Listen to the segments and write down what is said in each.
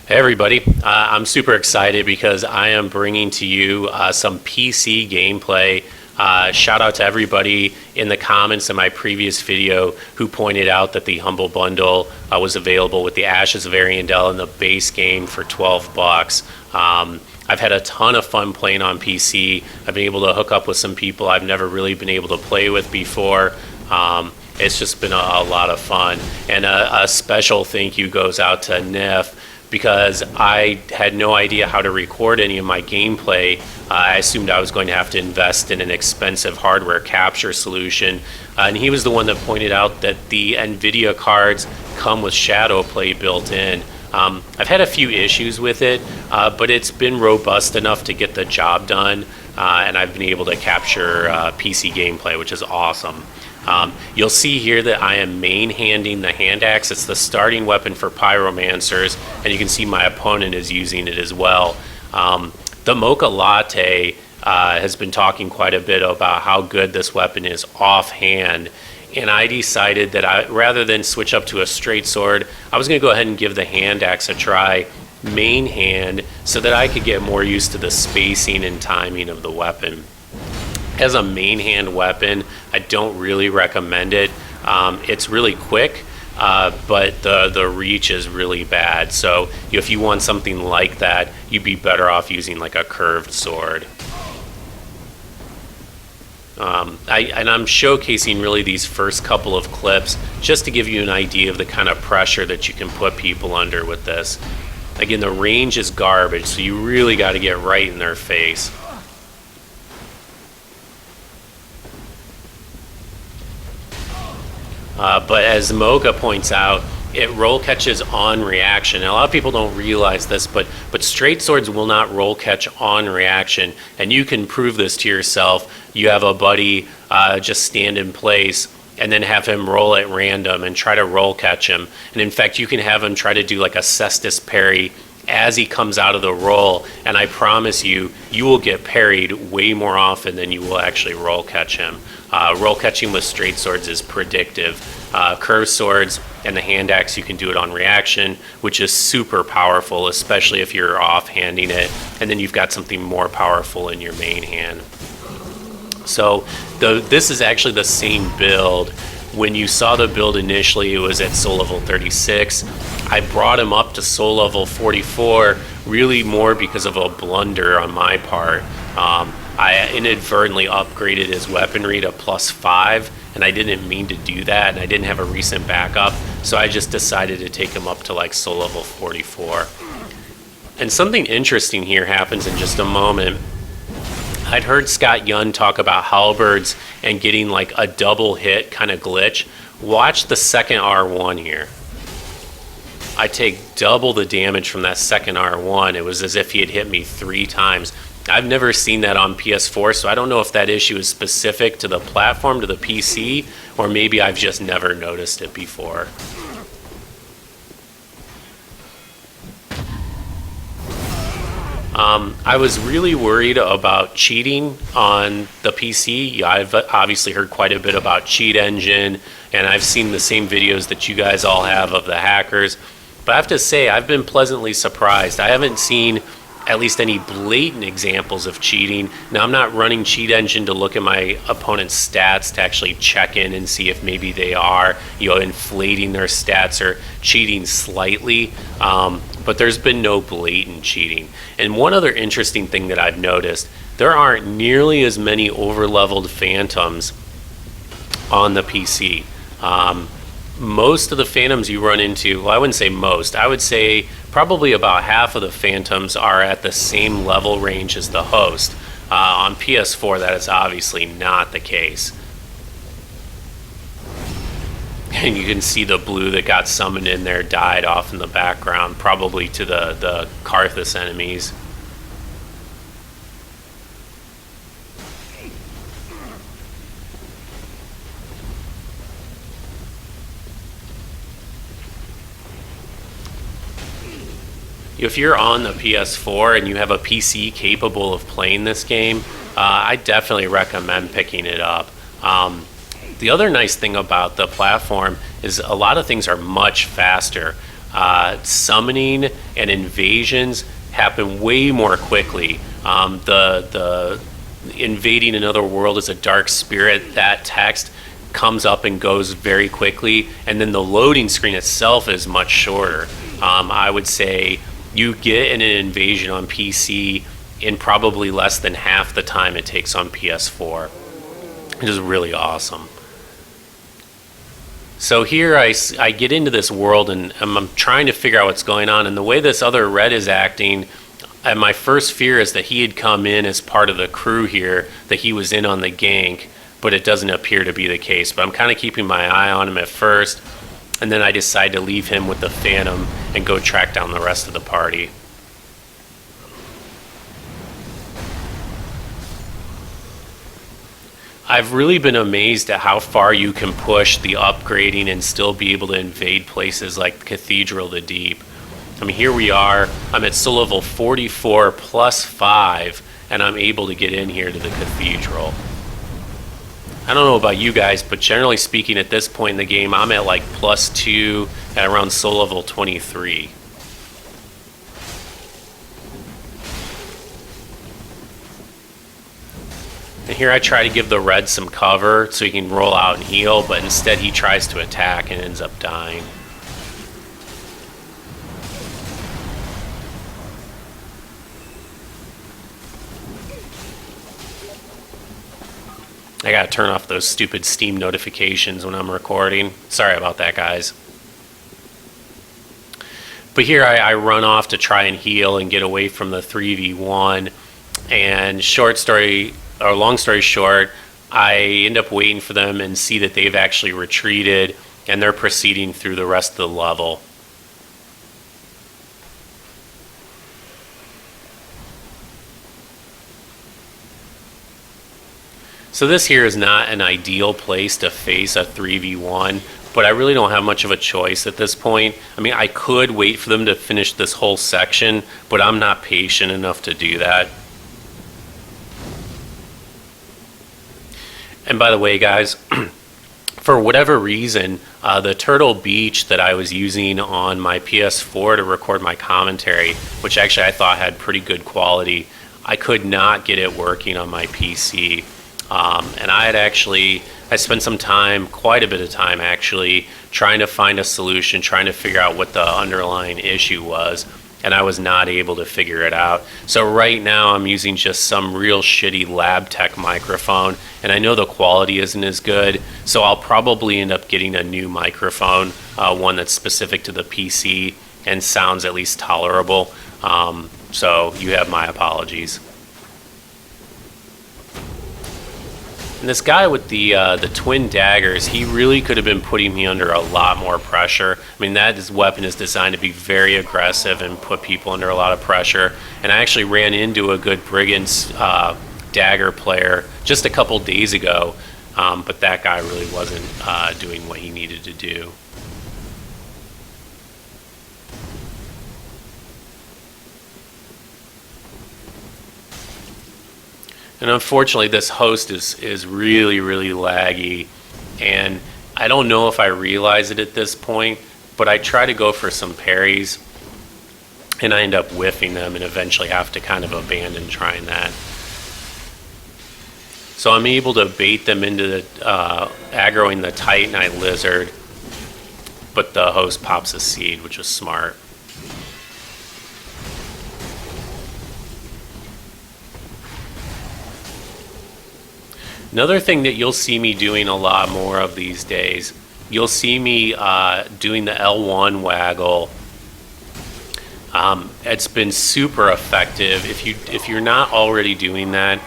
Hey everybody, I'm super excited because I am bringing to you some PC gameplay. Shout out to everybody in the comments in my previous video who pointed out that the Humble Bundle was available with the Ashes of Ariandel and the base game for 12 bucks. I've had a ton of fun playing on PC. I've been able to hook up with some people I've never really been able to play with before. It's just been a lot of fun. And a special thank you goes out to Nif, because I had no idea how to record any of my gameplay. I assumed I was going to have to invest in an expensive hardware capture solution. And he was the one that pointed out that the NVIDIA cards come with shadow play built in. I've had a few issues with it, but it's been robust enough to get the job done. And I've been able to capture PC gameplay, which is awesome. You'll see here that I am main-handing the hand axe. It's the starting weapon for pyromancers, and you can see my opponent is using it as well. The Mocha Latte has been talking quite a bit about how good this weapon is offhand, and I decided that rather than switch up to a straight sword, I was going to go ahead and give the hand axe a try main hand so that I could get more used to the spacing and timing of the weapon. As a main hand weapon, I don't really recommend it. It's really quick, but the reach is really bad. So if you want something like that, you'd be better off using like a curved sword. I'm showcasing really these first couple of clips just to give you an idea of the kind of pressure that you can put people under with this. Again, the range is garbage, so you really got to get right in their face. But as Mocha points out, it roll catches on reaction. And a lot of people don't realize this, but straight swords will not roll catch on reaction. And you can prove this to yourself. You have a buddy just stand in place and then have him roll at random and try to roll catch him. And in fact, you can have him try to do like a cestus parry as he comes out of the roll, and I promise you, you will get parried way more often than you will actually roll catch him. Roll catching with straight swords is predictive. Curved swords and the hand axe, you can do it on reaction, which is super powerful, especially if you're off-handing it, and then you've got something more powerful in your main hand. So this is actually the same build. When you saw the build initially, it was at soul level 36. I brought him up to soul level 44, really more because of a blunder on my part. I inadvertently upgraded his weaponry to +5, and I didn't mean to do that, and I didn't have a recent backup, so I just decided to take him up to like soul level 44. And something interesting here happens in just a moment. I'd heard Scott Yun talk about halberds and getting like a double hit kind of glitch. Watch the second R1 here. I take double the damage from that second R1. It was as if he had hit me 3 times. I've never seen that on PS4, so I don't know if that issue is specific to the platform, to the PC, or maybe I've just never noticed it before. I was really worried about cheating on the PC. I've obviously heard quite a bit about Cheat Engine, and I've seen the same videos that you guys all have of the hackers. But I have to say, I've been pleasantly surprised. I haven't seen at least any blatant examples of cheating. Now, I'm not running Cheat Engine to look at my opponent's stats to actually check in and see if maybe they are, inflating their stats or cheating slightly. But there's been no blatant cheating. And one other interesting thing that I've noticed, there aren't nearly as many over-leveled phantoms on the PC. Most of the phantoms you run into, well, I wouldn't say most, I would say probably about half of the phantoms are at the same level range as the host. On PS4, that is obviously not the case. And you can see the blue that got summoned in there died off in the background, probably to the Karthus enemies. If you're on the PS4 and you have a PC capable of playing this game, I definitely recommend picking it up. The other nice thing about the platform is a lot of things are much faster. Summoning and invasions happen way more quickly. The invading another world as a dark spirit, that text comes up and goes very quickly, and then the loading screen itself is much shorter. I would say you get an invasion on PC in probably less than half the time it takes on PS4, which is really awesome. So here I get into this world and I'm trying to figure out what's going on, and the way this other red is acting, and my first fear is that he had come in as part of the crew here, that he was in on the gank, but it doesn't appear to be the case. But I'm kind of keeping my eye on him at first, and then I decide to leave him with the Phantom and go track down the rest of the party. I've really been amazed at how far you can push the upgrading and still be able to invade places like Cathedral the Deep. I mean, here we are, I'm at soul level 44 plus 5, and I'm able to get in here to the Cathedral. I don't know about you guys, but generally speaking at this point in the game, I'm at like plus 2 at around soul level 23. And here I try to give the red some cover so he can roll out and heal, but instead he tries to attack and ends up dying. I gotta turn off those stupid Steam notifications when I'm recording. Sorry about that, guys. But here I run off to try and heal and get away from the 3v1. And long story short, I end up waiting for them and see that they've actually retreated and they're proceeding through the rest of the level. So this here is not an ideal place to face a 3v1, but I really don't have much of a choice at this point. I mean, I could wait for them to finish this whole section, but I'm not patient enough to do that. And by the way, guys, for whatever reason, the Turtle Beach that I was using on my PS4 to record my commentary, which actually I thought had pretty good quality, I could not get it working on my PC. And I spent some time, quite a bit of time actually, trying to find a solution, trying to figure out what the underlying issue was, and I was not able to figure it out. So right now I'm using just some real shitty lab tech microphone, and I know the quality isn't as good, so I'll probably end up getting a new microphone, one that's specific to the PC and sounds at least tolerable. So you have my apologies. And this guy with the twin daggers, he really could have been putting me under a lot more pressure. I mean, his weapon is designed to be very aggressive and put people under a lot of pressure. And I actually ran into a good Brigand's dagger player just a couple days ago, but that guy really wasn't doing what he needed to do. And unfortunately, this host is really, really laggy. And I don't know if I realize it at this point, but I try to go for some parries, and I end up whiffing them and eventually have to kind of abandon trying that. So I'm able to bait them into aggroing the Titanite lizard, but the host pops a seed, which is smart. Another thing that you'll see me doing a lot more of these days, you'll see me doing the L1 waggle. It's been super effective. If you're not already doing that,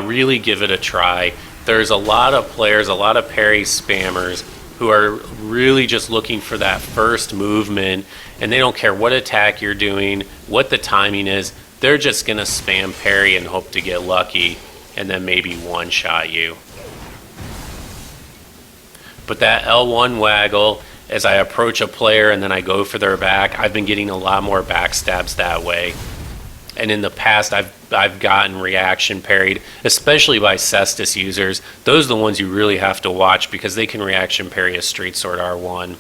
really give it a try. There's a lot of players, a lot of parry spammers who are really just looking for that first movement, and they don't care what attack you're doing, what the timing is. They're just going to spam parry and hope to get lucky, and then maybe one-shot you. But that L1 waggle, as I approach a player and then I go for their back, I've been getting a lot more backstabs that way. And in the past, I've gotten reaction parried, especially by Cestus users. Those are the ones you really have to watch because they can reaction parry a straight sword R1.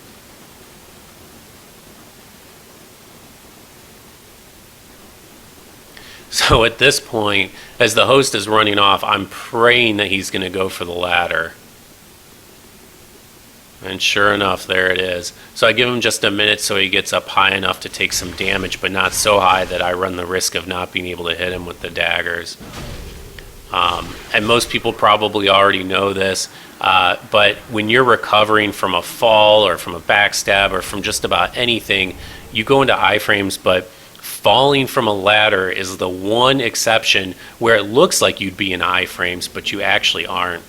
So at this point, as the host is running off, I'm praying that he's going to go for the ladder. And sure enough, there it is. So I give him just a minute so he gets up high enough to take some damage, but not so high that I run the risk of not being able to hit him with the daggers. And most people probably already know this, but when you're recovering from a fall or from a backstab or from just about anything, you go into iframes, but falling from a ladder is the one exception where it looks like you'd be in iframes, but you actually aren't.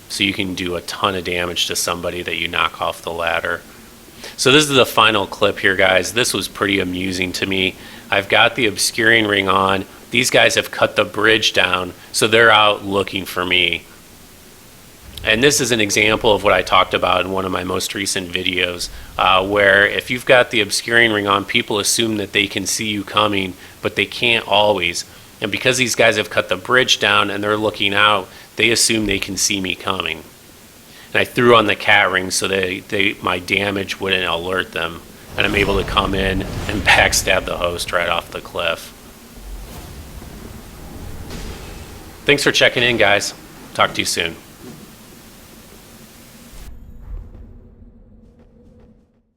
So you can do a ton of damage to somebody that you knock off the ladder. So this is the final clip here, guys. This was pretty amusing to me. I've got the obscuring ring on. These guys have cut the bridge down, so they're out looking for me. And this is an example of what I talked about in one of my most recent videos, where if you've got the obscuring ring on, people assume that they can see you coming, but they can't always. And because these guys have cut the bridge down and they're looking out, they assume they can see me coming. And I threw on the cat ring so my damage wouldn't alert them. And I'm able to come in and backstab the host right off the cliff. Thanks for checking in, guys. Talk to you soon.